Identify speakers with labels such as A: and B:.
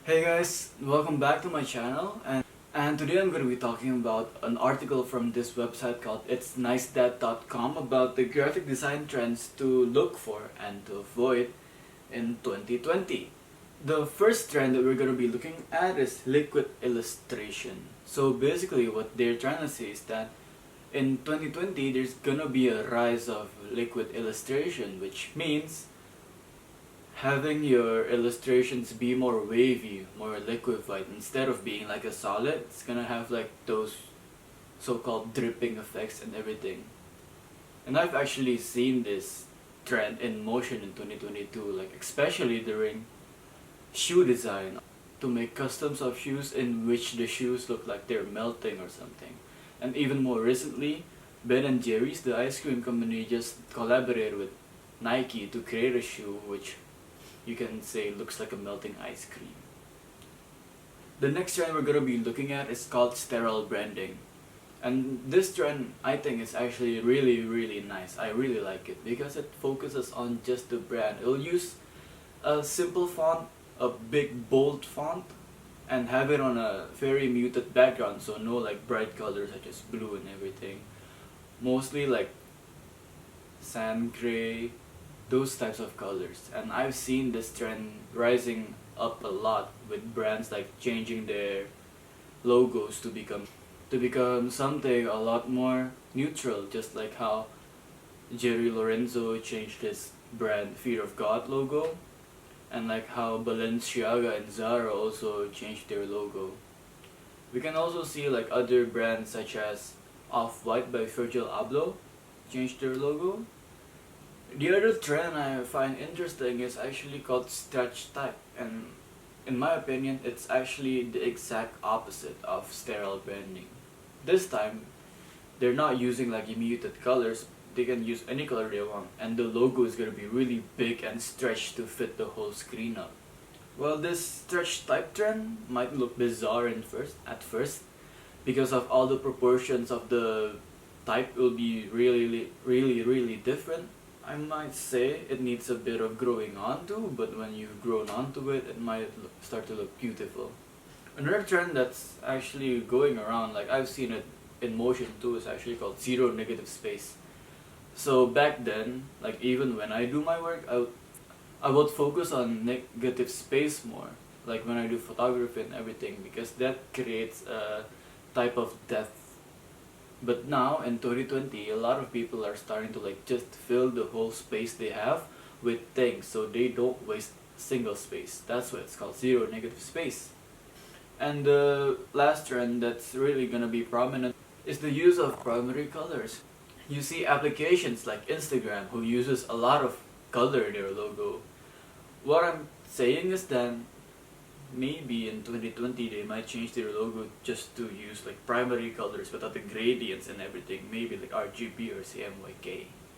A: Hey guys, welcome back to my channel and today I'm going to be talking about an article from this website called itsnicedad.com about the graphic design trends to look for and to avoid in 2020. The first trend that we're going to be looking at is liquid illustration. So basically what they're trying to say is that in 2020 there's gonna be a rise of liquid illustration, which means having your illustrations be more wavy, more liquefied, instead of being like a solid. It's gonna have like those so-called dripping effects and everything. And I've actually seen this trend in motion in 2022, like especially during shoe design, to make customs of shoes in which the shoes look like they're melting or something. And even more recently, Ben and Jerry's, the ice cream company, just collaborated with Nike to create a shoe which you can say looks like a melting ice cream. The next trend we're going to be looking at is called sterile branding. And this trend I think is actually really nice. I really like it because it focuses on just the brand. It'll use a simple font, a big bold font, and have it on a very muted background, so no like bright colors such as blue and everything. Mostly like sand gray, those types of colors. And I've seen this trend rising up a lot with brands like changing their logos to become something a lot more neutral, just like how Jerry Lorenzo changed his brand Fear of God logo, and like how Balenciaga and Zara also changed their logo. We can also see like other brands such as Off-White by Virgil Abloh change their logo. The other trend I find interesting is actually called stretch type, and in my opinion it's actually the exact opposite of sterile branding. This time they're not using like muted colors, they can use any color they want, and the logo is gonna be really big and stretched to fit the whole screen up. Well, this stretch type trend might look bizarre at first because of all the proportions of the type will be really different. I might say it needs a bit of growing onto, but when you've grown onto it, it might start to look beautiful. Another trend that's actually going around, like I've seen it in motion too, is actually called zero negative space. So back then, like even when I do my work, I would focus on negative space more, like when I do photography and everything, because that creates a type of depth. But now in 2020, a lot of people are starting to like just fill the whole space they have with things, so they don't waste single space. That's why it's called zero negative space. And the last trend that's really gonna be prominent is the use of primary colors. You see applications like Instagram who uses a lot of color in their logo. What I'm saying is that maybe in 2020 they might change their logo just to use like primary colors without the gradients and everything, maybe like RGB or CMYK.